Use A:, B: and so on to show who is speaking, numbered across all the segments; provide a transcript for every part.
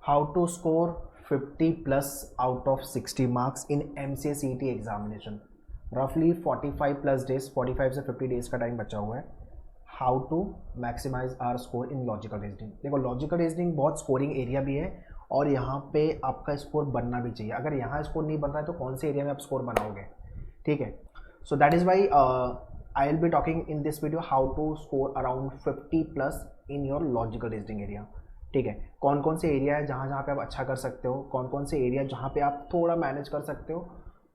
A: How to score 50 plus out of 60 marks in MCA CET examination. रफली 45 plus days, 45 से 50 days का time बचा हुआ है। How to maximize our score in logical reasoning. देखो logical reasoning बहुत scoring area भी है और यहाँ पे आपका स्कोर बनना भी चाहिए। अगर यहाँ स्कोर नहीं बन रहा है तो कौन से एरिया में आप स्कोर बनाओगे, ठीक है। So that is why I will be talking in this video how to score around 50 plus in your logical reasoning area, ठीक है। कौन कौन से एरिया है जहाँ जहाँ पे आप अच्छा कर सकते हो, कौन कौन से एरिया जहाँ पे आप थोड़ा मैनेज कर सकते हो,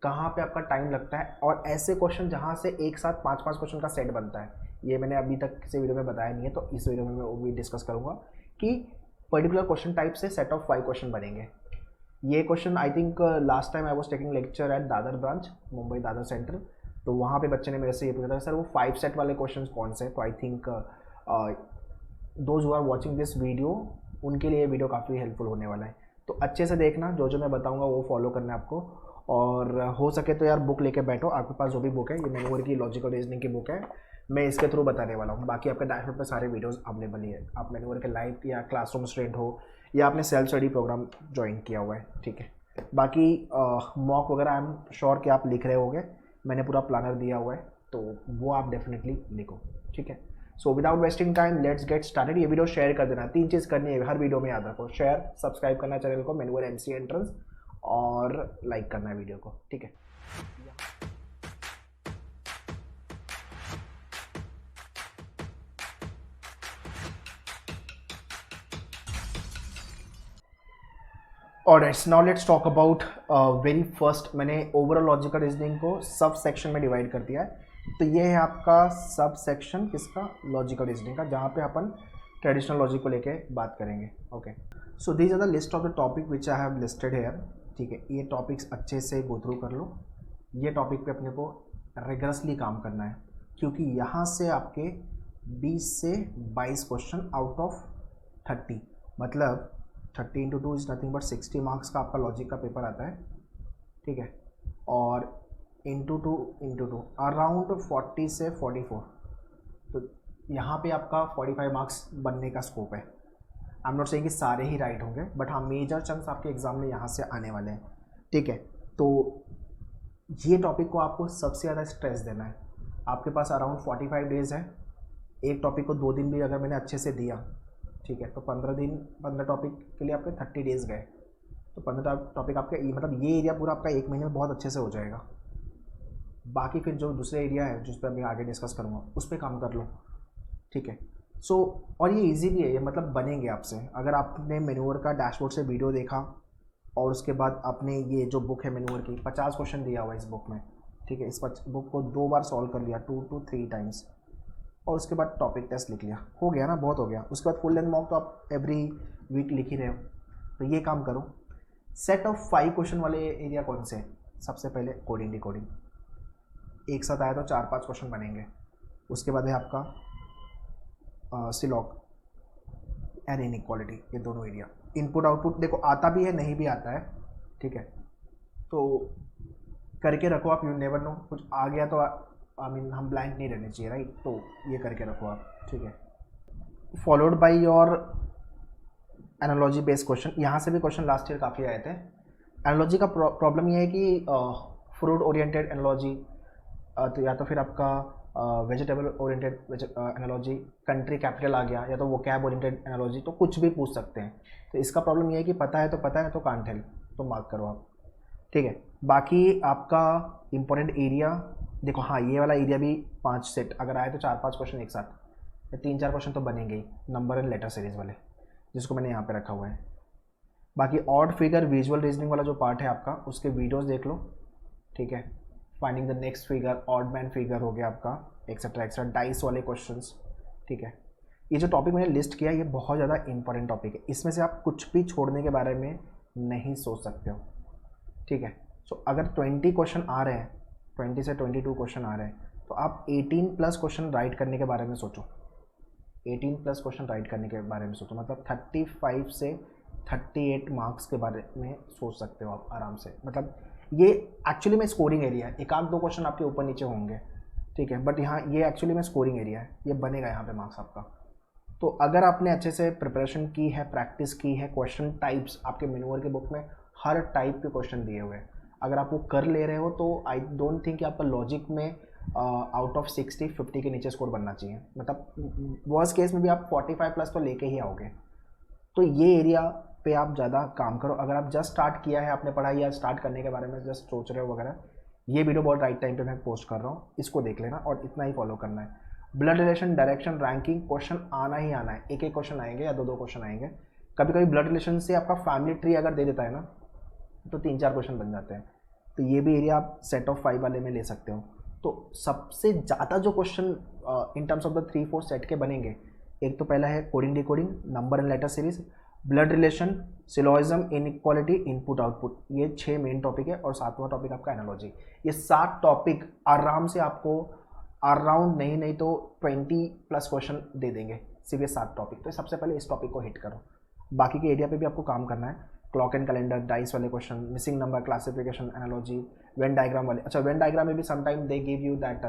A: कहाँ पे आपका टाइम लगता है, और ऐसे क्वेश्चन जहाँ से एक साथ 5-5 क्वेश्चन का सेट बनता है। ये मैंने अभी तक किसी वीडियो में बताया नहीं है, तो इस वीडियो में मैं वो भी डिस्कस करूँगा कि पर्टिकुलर क्वेश्चन टाइप से सेट ऑफ 5 क्वेश्चन बनेंगे। ये question I think last time I was taking lecture at Dadar branch, Mumbai Dadar centre, तो वहाँ पे बच्चे ने मेरे से ये पूछा था सर वो 5 सेट वाले क्वेश्चन कौन से। तो I think those who are watching this video उनके लिए ये वीडियो काफ़ी हेल्पफुल होने वाला है। तो अच्छे से देखना, जो जो मैं बताऊँगा वो फॉलो करना है आपको, और हो सके तो यार बुक लेके बैठो। आपके पास जो भी बुक है, ये मैनुअर की लॉजिकल रीजनिंग की बुक है, मैं इसके थ्रू बताने वाला हूँ। बाकी आपके डैशबोर्ड पे सारे वीडियोस अवेलेबल ही है। आप मैनुअर के लाइव या क्लासरूम स्टूडेंट हो या आपने सेल्फ स्टडी प्रोग्राम ज्वाइन किया हुआ है, ठीक है। बाकी मॉक वगैरह आई एम श्योर कि आप लिख रहे होगे, मैंने पूरा प्लानर दिया हुआ है, तो वो आप डेफिनेटली लिखो, ठीक है। So without wasting time let's get started. ये वीडियो शेयर कर देना, 3 चीज़ करनी है हर वीडियो में, याद रखो। शेयर, सब्सक्राइब करना चैनल को मैनुअर MCA एंट्रेंस, और लाइक करना है वीडियो को, ठीक है। Alright, now let's talk about very first. मैंने ओवरऑल लॉजिकल रीजनिंग को सब सेक्शन में डिवाइड कर दिया है। तो ये है आपका सब सेक्शन किसका, लॉजिकल रीजनिंग का, जहाँ पे अपन ट्रेडिशनल लॉजिक को लेके बात करेंगे। Okay, so these are the list of the topic which I have listed here, ठीक है। ये टॉपिक्स अच्छे से गो थ्रू कर लो। ये टॉपिक पे अपने को रिगरसली काम करना है, क्योंकि यहाँ से आपके 20 से 22 क्वेश्चन आउट ऑफ 30, मतलब 30 into 2 is nothing but 60 marks का आपका लॉजिक का पेपर आता है, ठीक है। और इंटू टू अराउंड 40 से 44, तो यहाँ पे आपका 45 मार्क्स बनने का स्कोप है। आई एम नॉट सेइंग कि सारे ही राइट होंगे, बट हाँ मेजर चंक्स आपके एग्जाम में यहाँ से आने वाले हैं, ठीक है। तो ये टॉपिक को आपको सबसे ज़्यादा स्ट्रेस देना है। आपके पास अराउंड 45 डेज है। एक टॉपिक को 2 दिन भी अगर मैंने अच्छे से दिया, ठीक है, तो 15 टॉपिक के लिए आपके 30 डेज गए, तो 15 टॉपिक आपके, मतलब ये एरिया पूरा आपका 1 महीने में बहुत अच्छे से हो जाएगा। बाकी फिर जो दूसरे एरिया है जिस पर मैं आगे डिस्कस करूँगा उस पर काम कर लो, ठीक है। सो और ये इजी भी है, ये मतलब बनेंगे आपसे। अगर आपने मैनुअर का डैशबोर्ड से वीडियो देखा और उसके बाद आपने ये जो बुक है मैनुअर की, 50 क्वेश्चन दिया हुआ है इस बुक में, ठीक है। इस बुक को 2 बार सॉल्व कर लिया, 2 to 3 टाइम्स, और उसके बाद टॉपिक टेस्ट लिख लिया, हो गया ना, बहुत हो गया। उसके बाद फुल लेंथ मॉक तो आप एवरी वीक लिख ही रहे हो, तो ये काम करो। सेट ऑफ 5 क्वेश्चन वाले एरिया कौन से? सबसे पहले कोडिंग डिकोडिंग, एक साथ आया तो 4-5 क्वेश्चन बनेंगे। उसके बाद है आपका सिलॉग एंड इनइक्वालिटी, ये दोनों एरिया। इनपुट आउटपुट देखो आता भी है नहीं भी आता है, ठीक है, तो करके रखो आप, यू नेवर नो, कुछ आ गया तो आई मीन हम ब्लैंक नहीं रहने चाहिए, राइट। तो ये करके रखो आप, ठीक है। Followed by your analogy based question. यहाँ से भी क्वेश्चन लास्ट ईयर काफ़ी आए थे। एनालॉजी का प्रॉब्लम ये है कि फ्रूट ओरिएंटेड एनालॉजी, तो या तो फिर आपका vegetable oriented analogy, country capital आ गया, या तो वो कैब ओरिएंटेड एनालॉजी, तो कुछ भी पूछ सकते हैं। तो इसका प्रॉब्लम ये है कि पता है तो पता है, तो कांट हेल्प, तो मार्क करो आप, ठीक है। बाकी आपका इंपॉर्टेंट एरिया देखो, हाँ ये वाला एरिया भी 5 सेट अगर आए तो 4-5 क्वेश्चन एक साथ, या 3-4 क्वेश्चन तो बनेंगे ही, नंबर एंड लेटर सीरीज वाले, जिसको मैंने यहाँ पे रखा हुआ है। बाकी ऑड फिगर विजुअल रीजनिंग वाला जो पार्ट है आपका, उसके वीडियोस देख लो, ठीक है। Finding the next figure, odd man figure हो गया आपका, एक्सेट्रा एक्सेट्रा, डाइस वाले क्वेश्चंस, ठीक है। ये जो टॉपिक मैंने लिस्ट किया ये बहुत ज़्यादा इंपॉर्टेंट टॉपिक है, इसमें से आप कुछ भी छोड़ने के बारे में नहीं सोच सकते हो, ठीक है। सो अगर 20 क्वेश्चन आ रहे हैं, 20 से 22 क्वेश्चन आ रहे हैं, तो आप 18 प्लस क्वेश्चन राइट करने के बारे में सोचो। 18 प्लस क्वेश्चन राइट करने के बारे में सोचो, मतलब 35 से 38 मार्क्स के बारे में सोच सकते हो आप आराम से। मतलब ये एक्चुअली में स्कोरिंग एरिया है, 1-2 क्वेश्चन आपके ऊपर नीचे होंगे, ठीक है, बट यहाँ ये एक्चुअली में स्कोरिंग एरिया है, ये बनेगा यहाँ पे मार्क्स आपका, तो अगर आपने अच्छे से प्रिपरेशन की है, प्रैक्टिस की है, क्वेश्चन टाइप्स आपके मेन्यूअर के बुक में हर टाइप के क्वेश्चन दिए हुए हैं, अगर आप वो कर ले रहे हो तो आई डोंट थिंक कि आपका लॉजिक में आउट ऑफ 60 50 के नीचे स्कोर बनना चाहिए। मतलब वर्स्ट केस में भी आप 45 प्लस तो लेके ही आओगे। तो ये एरिया पे आप ज़्यादा काम करो। अगर आप जस्ट स्टार्ट किया है आपने पढ़ाई या स्टार्ट करने के बारे में जस्ट सोच रहे हो वगैरह, ये वीडियो बहुत राइट टाइम पे मैं पोस्ट कर रहा हूँ, इसको देख लेना और इतना ही फॉलो करना है। Blood relation, direction, ranking, question आना ही आना है। एक एक क्वेश्चन आएंगे या दो क्वेश्चन आएंगे। कभी कभी ब्लड रिलेशन से आपका फैमिली ट्री अगर दे देता है ना तो 3-4 क्वेश्चन बन जाते हैं। तो ये भी एरिया आप सेट ऑफ 5 वाले में ले सकते हो। तो सबसे ज़्यादा जो question in terms of the 3-4 set के बनेंगे, एक तो पहला है coding decoding, number and letter series, blood relation, syllogism, inequality, input output, ये 6 मेन टॉपिक है और 7वां टॉपिक आपका एनालॉजी। ये 7 टॉपिक आराम से आपको अराउंड नहीं तो 20+ क्वेश्चन दे देंगे सिर्फ ये 7 टॉपिक। तो सबसे पहले इस टॉपिक को हिट करो। बाकी के एरिया पे भी आपको काम करना है। क्लॉक एंड कैलेंडर, डाइस वाले question, missing number, classification, analogy, Venn diagram वाले। अच्छा, वेन डायग्राम में भी sometime they give you that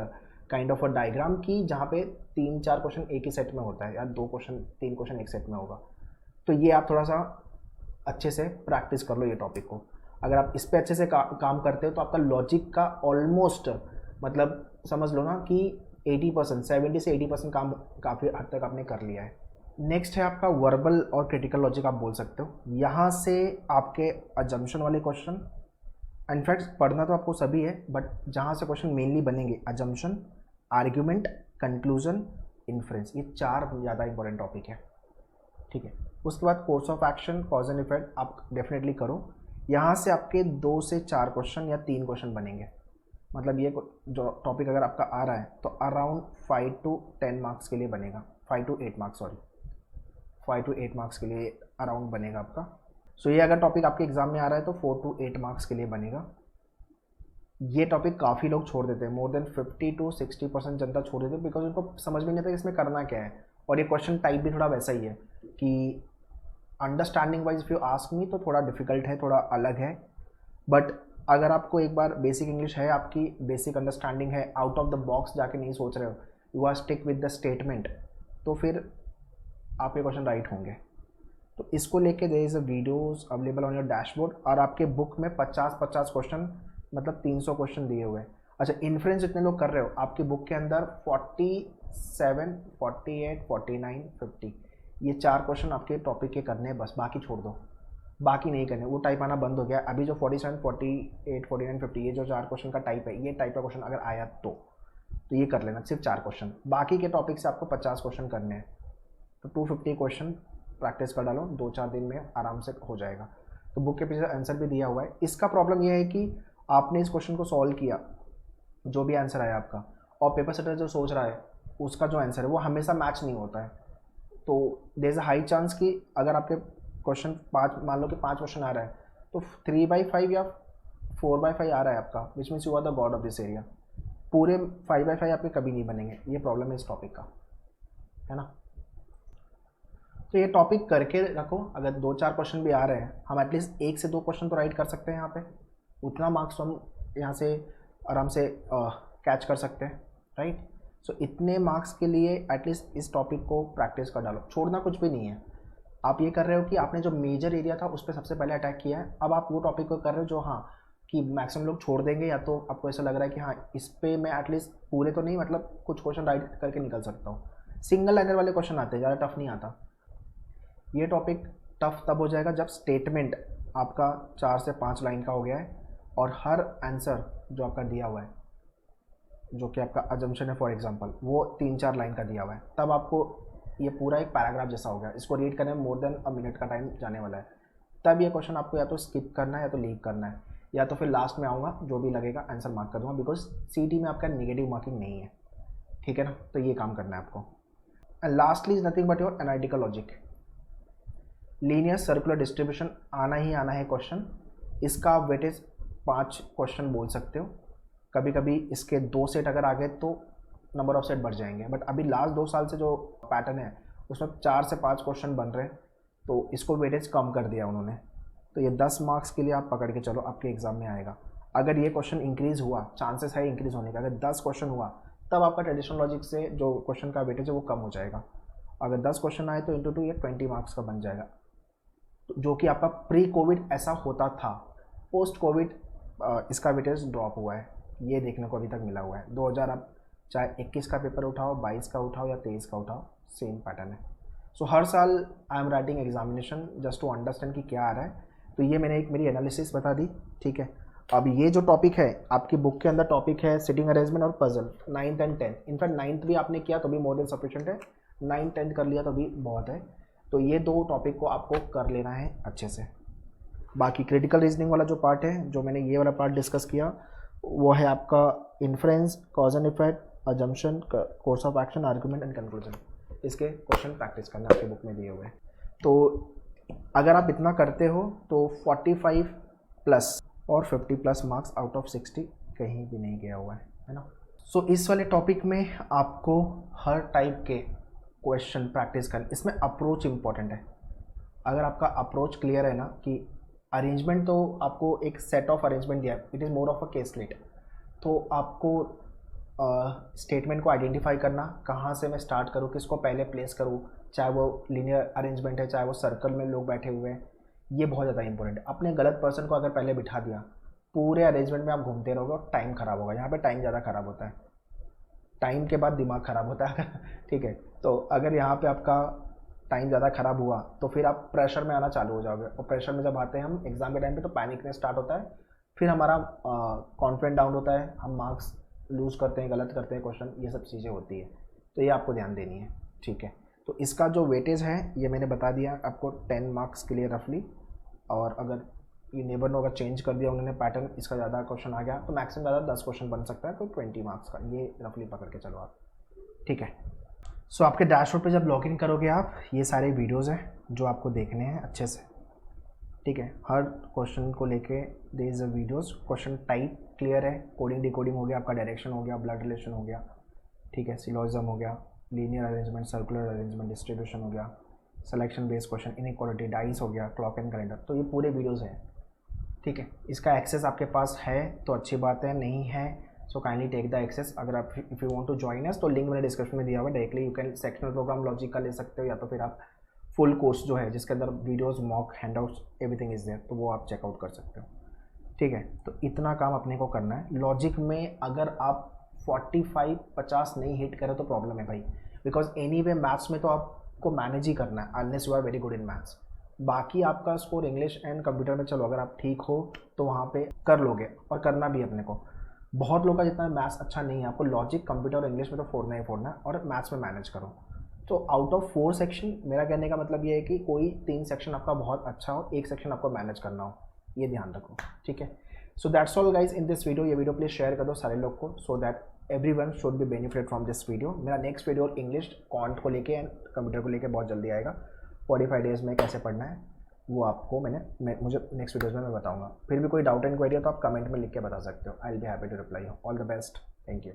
A: kind of a diagram की जहाँ पे 3-4 क्वेश्चन एक ही सेट में होता है या 2 क्वेश्चन 3 क्वेश्चन एक सेट में होगा। तो ये आप थोड़ा सा अच्छे से प्रैक्टिस कर लो ये टॉपिक को। अगर आप इस पर अच्छे से काम करते हो तो आपका लॉजिक का ऑलमोस्ट मतलब समझ लो ना कि 80%, 70 से 80% काम काफ़ी हद तक आपने कर लिया है। नेक्स्ट है आपका वर्बल और क्रिटिकल लॉजिक, आप बोल सकते हो। यहाँ से आपके अजम्पशन वाले क्वेश्चन, इनफैक्ट पढ़ना तो आपको सभी है बट जहाँ से क्वेश्चन मेनली बनेंगे अजम्पशन, आर्ग्यूमेंट, कंक्लूजन, इन्फ्रेंस, ये 4 ज़्यादा इंपॉर्टेंट टॉपिक है। ठीक है, उसके बाद course of action, cause and effect आप डेफिनेटली करो। यहाँ से आपके 2 से 4 क्वेश्चन या 3 क्वेश्चन बनेंगे। मतलब ये जो टॉपिक अगर आपका आ रहा है तो अराउंड 5 to 10 मार्क्स के लिए बनेगा, 5 to 8 marks, sorry 5 to 8 marks के लिए अराउंड बनेगा आपका। सो ये अगर टॉपिक आपके एग्जाम में आ रहा है तो 4 to 8 मार्क्स के लिए बनेगा। ये टॉपिक काफ़ी लोग छोड़ देते हैं, मोर देन 50 to 60% जनता छोड़ देते हैं बिकॉज उनको समझ में नहीं आता इसमें करना क्या है। और ये क्वेश्चन टाइप भी थोड़ा वैसा ही है कि understanding wise if you ask me तो थोड़ा डिफिकल्ट है, थोड़ा अलग है। बट अगर आपको एक बार बेसिक इंग्लिश है, आपकी बेसिक अंडरस्टैंडिंग है, आउट ऑफ द बॉक्स जाके नहीं सोच रहे हो, you are stick with the statement, तो फिर आपके क्वेश्चन राइट होंगे। तो इसको लेके there is a videos available on your dashboard और आपके बुक में 50-50 क्वेश्चन मतलब 300 क्वेश्चन दिए हुए हैं। अच्छा, इन्फ्रेंस जितने लोग कर रहे हो आपकी बुक के अंदर 47, 48, 49, 50 ये 4 क्वेश्चन आपके टॉपिक के करने हैं बस, बाकी छोड़ दो, बाकी नहीं करने। वो टाइप आना बंद हो गया। अभी जो 47, 48, 49, 50 ये जो 4 क्वेश्चन का टाइप है, ये टाइप का क्वेश्चन अगर आया तो ये कर लेना, सिर्फ 4 क्वेश्चन। बाकी के टॉपिक से आपको 50 क्वेश्चन करने हैं तो 250 क्वेश्चन प्रैक्टिस कर डालो, 2-4 दिन में आराम से हो जाएगा। तो बुक के पीछे आंसर भी दिया हुआ है। इसका प्रॉब्लम यह है कि आपने इस क्वेश्चन को सॉल्व किया, जो भी आंसर आया आपका, और पेपर सेटर जो सोच रहा है उसका जो आंसर है वो हमेशा मैच नहीं होता है। तो there is a high chance कि अगर आपके क्वेश्चन 5 मान लो कि 5 क्वेश्चन आ रहा है तो 3/5 या 4/5 आ रहा है आपका, which means you are the god of this area. पूरे 5/5 आपके कभी नहीं बनेंगे। ये प्रॉब्लम है इस टॉपिक का, है ना। तो ये टॉपिक करके रखो। अगर 2-4 क्वेश्चन भी आ रहे हैं, हम एटलीस्ट 1 से 2 क्वेश्चन तो राइट कर सकते हैं यहाँ पे, उतना मार्क्स तो हम यहाँ से आराम से कैच कर सकते हैं, राइट। सो इतने मार्क्स के लिए एटलीस्ट इस टॉपिक को प्रैक्टिस कर डालो, छोड़ना कुछ भी नहीं है। आप ये कर रहे हो कि आपने जो मेजर एरिया था उस पर सबसे पहले अटैक किया है, अब आप वो टॉपिक को कर रहे हो जो हाँ कि मैक्सिमम लोग छोड़ देंगे, या तो आपको ऐसा लग रहा है कि हाँ इस पर मैं एटलीस्ट पूरे तो नहीं मतलब कुछ क्वेश्चन राइट करके निकल सकता हूँ। सिंगल लाइनर वाले क्वेश्चन आते हैं, ज़्यादा टफ नहीं आता। ये टॉपिक टफ तब हो जाएगा जब स्टेटमेंट आपका 4 से 5 लाइन का हो गया है और हर आंसर जो आपका दिया हुआ है, जो कि आपका अजम्पशन है फॉर एग्जांपल, वो 3-4 लाइन का दिया हुआ है, तब आपको ये पूरा एक पैराग्राफ जैसा हो गया, इसको रीड करने में मोर देन अ मिनट का टाइम जाने वाला है। तब ये क्वेश्चन आपको या तो स्किप करना है या तो लीव करना है, या तो फिर लास्ट में आऊँगा जो भी लगेगा आंसर मार्क कर दूँगा, बिकॉज सीटी में आपका नेगेटिव मार्किंग नहीं है, ठीक है ना। तो ये काम करना है आपको। And lastly is nothing but your analytical logic. Linear circular distribution आना ही आना है क्वेश्चन। इसका आप वेटेज 5 क्वेश्चन बोल सकते हो। कभी कभी इसके 2 सेट अगर आ गए तो नंबर ऑफ सेट बढ़ जाएंगे, बट अभी लास्ट 2 साल से जो पैटर्न है उसमें 4 से 5 क्वेश्चन बन रहे हैं, तो इसको वेटेज कम कर दिया उन्होंने। तो ये 10 मार्क्स के लिए आप पकड़ के चलो, आपके एग्जाम में आएगा। अगर ये क्वेश्चन इंक्रीज़ हुआ, चांसेस है इंक्रीज़ होने का, अगर 10 क्वेश्चन हुआ तब आपका ट्रेडिशनल लॉजिक से जो क्वेश्चन का वेटेज है वो कम हो जाएगा। अगर 10 क्वेश्चन आए तो इंटू 2 ये 20 मार्क्स का बन जाएगा, तो जो कि आपका प्री कोविड ऐसा होता था। पोस्ट कोविड इसका वेटेज ड्रॉप हुआ है, ये देखने को अभी तक मिला हुआ है। 2000 आप चाहे 21 का पेपर उठाओ, 22 का उठाओ या 23 का उठाओ, सेम पैटर्न है। सो हर साल I am writing examination just to understand कि क्या आ रहा है। तो ये मैंने एक मेरी एनालिसिस बता दी, ठीक है। अब ये जो टॉपिक है आपकी बुक के अंदर टॉपिक है सिटिंग अरेंजमेंट और puzzle, 9th and 10th। In fact 9th भी आपने किया तो भी मोर देन सफिशिएंट है, 9th 10th कर लिया तो भी बहुत है। तो ये 2 टॉपिक को आपको कर लेना है अच्छे से। बाकी क्रिटिकल रीजनिंग वाला जो पार्ट है, जो मैंने ये वाला पार्ट डिस्कस किया, वो है आपका inference, cause and effect, assumption, course of action, argument and conclusion. इसके क्वेश्चन प्रैक्टिस करना आपकी बुक में दिए हुए हैं। तो अगर आप इतना करते हो तो 45 प्लस और 50 प्लस मार्क्स आउट ऑफ 60 कहीं भी नहीं गया हुआ है ना। सो इस वाले टॉपिक में आपको हर टाइप के क्वेश्चन प्रैक्टिस करना। इसमें अप्रोच इम्पॉर्टेंट है। अगर आपका अप्रोच क्लियर है ना, कि अरेंजमेंट तो आपको एक सेट ऑफ अरेंजमेंट दिया है, it is more of a caselet. तो आपको स्टेटमेंट को आइडेंटिफाई करना, कहाँ से मैं स्टार्ट करूँ, किसको पहले प्लेस करूँ, चाहे वो लीनियर अरेंजमेंट है, चाहे वो सर्कल में लोग बैठे हुए हैं, ये बहुत ज़्यादा इंपॉर्टेंट है। अपने गलत पर्सन को अगर पहले बिठा दिया, पूरे अरेंजमेंट में आप घूमते रहोगे और टाइम खराब होगा। यहाँ पे टाइम ज़्यादा खराब होता है, टाइम के बाद दिमाग खराब होता है ठीक है। तो अगर यहाँ पे आपका टाइम ज़्यादा खराब हुआ तो फिर आप प्रेशर में आना चालू हो जाओगे, और प्रेशर में जब आते हैं हम एग्ज़ाम के टाइम पे तो पैनिक स्टार्ट होता है, फिर हमारा कॉन्फिडेंस डाउन होता है, हम मार्क्स लूज़ करते हैं, गलत करते हैं क्वेश्चन, ये सब चीज़ें होती है। तो ये आपको ध्यान देनी है, ठीक है। तो इसका जो वेटेज है ये मैंने बता दिया आपको 10 मार्क्स के लिए रफली। और अगर ये नेबर नो अगर चेंज कर दिया उन्होंने पैटर्न, इसका ज़्यादा क्वेश्चन आ गया तो मैक्सिमम ज़्यादा 10 क्वेश्चन बन सकता है, तो 20 मार्क्स का ये रफली पकड़ के चलो आप, ठीक है। सो आपके डैशबोर्ड पे जब लॉगिन करोगे आप, ये सारे वीडियोज़ हैं जो आपको देखने हैं अच्छे से, ठीक है। हर क्वेश्चन को लेके there is a videos, question type clear है, कोडिंग डिकोडिंग हो गया, आपका डायरेक्शन हो गया, ब्लड रिलेशन हो गया, ठीक है, सिलोजिज्म हो गया, linear arrangement, circular arrangement, distribution हो गया, selection based question, inequality, dice हो गया, क्लॉक एंड कैलेंडर। तो ये पूरे वीडियोज़ हैं, ठीक है। इसका एक्सेस आपके पास है तो अच्छी बात है, नहीं है so kindly take the access. अगर आप if you want to join us तो लिंक मैंने डिस्क्रिप्शन में दिया हुआ है, directly you can sectional program logic का ले सकते हो, या तो फिर आप फुल कोर्स जो है जिसके अंदर videos, mock, handouts, everything is there, तो वो आप चेकआउट कर सकते हो, ठीक है। तो इतना काम अपने को करना है। लॉजिक में अगर आप 45-50 नहीं हिट करें तो प्रॉब्लम है भाई, बिकॉज एनी वे मैथ्स में तो आपको मैनेज ही करना है unless you are very good in maths. बाकी आपका स्कोर इंग्लिश एंड कंप्यूटर में चलो अगर आप ठीक हो तो वहाँ पे कर लोगे, और करना भी अपने को। बहुत लोगों का जितना मैथ्स अच्छा नहीं है, आपको लॉजिक, कंप्यूटर और इंग्लिश में तो फोड़ना ही फोड़ना है, और मैथ्स में मैनेज करो। तो आउट ऑफ 4 सेक्शन, मेरा कहने का मतलब ये है कि कोई 3 सेक्शन आपका बहुत अच्छा हो, 1 सेक्शन आपको मैनेज करना हो, ये ध्यान रखो, ठीक है। So that's all guys in this video. ये वीडियो प्लीज शेयर कर दो सारे लोग को, so that everyone should be benefit from this video. मेरा नेक्स्ट वीडियो इंग्लिश, क्वांट को लेके एंड कंप्यूटर को लेके बहुत जल्दी आएगा। 45 डेज में कैसे पढ़ना है वो आपको मुझे नेक्स्ट वीडियोज़ में मैं बताऊंगा। फिर भी कोई डाउट एंड क्वेरी हो तो आप कमेंट में लिख के बता सकते हो। I will be happy to reply you. All the best, thank you.